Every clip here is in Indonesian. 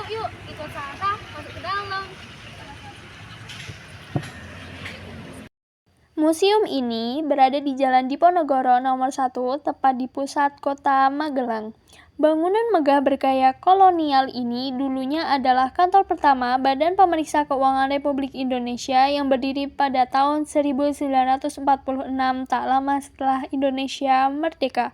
Yuk, ikut Sarah masuk ke dalam. Museum ini berada di Jalan Diponegoro nomor 1, tepat di pusat kota Magelang. Bangunan megah bergaya kolonial ini dulunya adalah kantor pertama Badan Pemeriksa Keuangan Republik Indonesia yang berdiri pada tahun 1946, tak lama setelah Indonesia merdeka.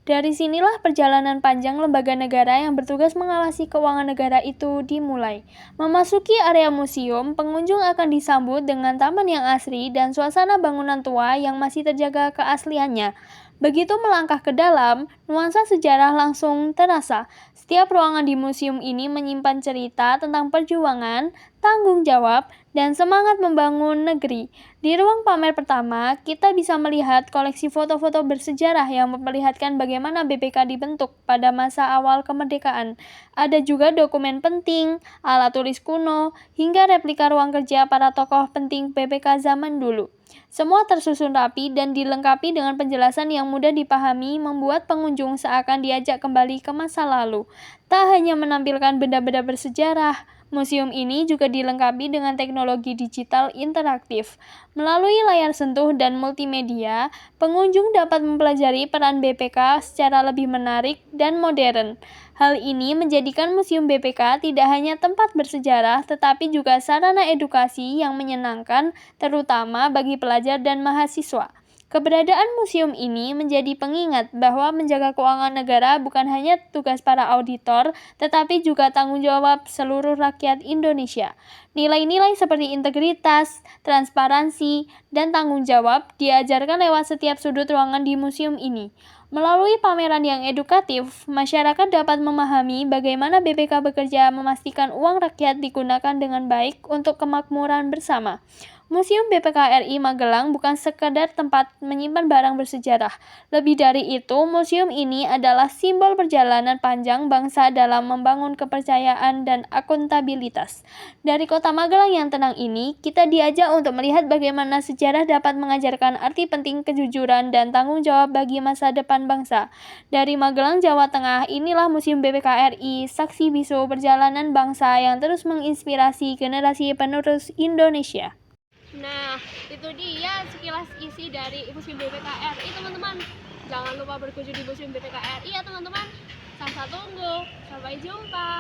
Dari sinilah perjalanan panjang lembaga negara yang bertugas mengawasi keuangan negara itu dimulai. Memasuki area museum, pengunjung akan disambut dengan taman yang asri dan suasana bangunan tua yang masih terjaga keasliannya. Begitu melangkah ke dalam, nuansa sejarah langsung terasa. Setiap ruangan di museum ini menyimpan cerita tentang perjuangan, tanggung jawab, dan semangat membangun negeri. Di ruang pamer pertama, kita bisa melihat koleksi foto-foto bersejarah yang memperlihatkan bagaimana BPK dibentuk pada masa awal kemerdekaan. Ada juga dokumen penting, alat tulis kuno, hingga replika ruang kerja para tokoh penting BPK zaman dulu. Semua tersusun rapi dan dilengkapi dengan penjelasan yang mudah dipahami, membuat pengunjung seakan diajak kembali ke masa lalu. Tak hanya menampilkan benda-benda bersejarah, museum ini juga dilengkapi dengan teknologi digital interaktif. Melalui layar sentuh dan multimedia, pengunjung dapat mempelajari peran BPK secara lebih menarik dan modern. Hal ini menjadikan Museum BPK tidak hanya tempat bersejarah, tetapi juga sarana edukasi yang menyenangkan, terutama bagi pelajar dan mahasiswa. Keberadaan museum ini menjadi pengingat bahwa menjaga keuangan negara bukan hanya tugas para auditor, tetapi juga tanggung jawab seluruh rakyat Indonesia. Nilai-nilai seperti integritas, transparansi, dan tanggung jawab diajarkan lewat setiap sudut ruangan di museum ini. Melalui pameran yang edukatif, masyarakat dapat memahami bagaimana BPK bekerja memastikan uang rakyat digunakan dengan baik untuk kemakmuran bersama. Museum BPK RI Magelang bukan sekadar tempat menyimpan barang bersejarah. Lebih dari itu, museum ini adalah simbol perjalanan panjang bangsa dalam membangun kepercayaan dan akuntabilitas. Dari kota Magelang yang tenang ini, kita diajak untuk melihat bagaimana sejarah dapat mengajarkan arti penting kejujuran dan tanggung jawab bagi masa depan bangsa. Dari Magelang, Jawa Tengah, inilah Museum BPK RI, saksi bisu perjalanan bangsa yang terus menginspirasi generasi penerus Indonesia. Nah, itu dia sekilas isi dari Museum BPK RI, teman-teman. Jangan lupa berkunjung di Museum BPK RI ya, teman-teman. Sampai tunggu. Sampai jumpa.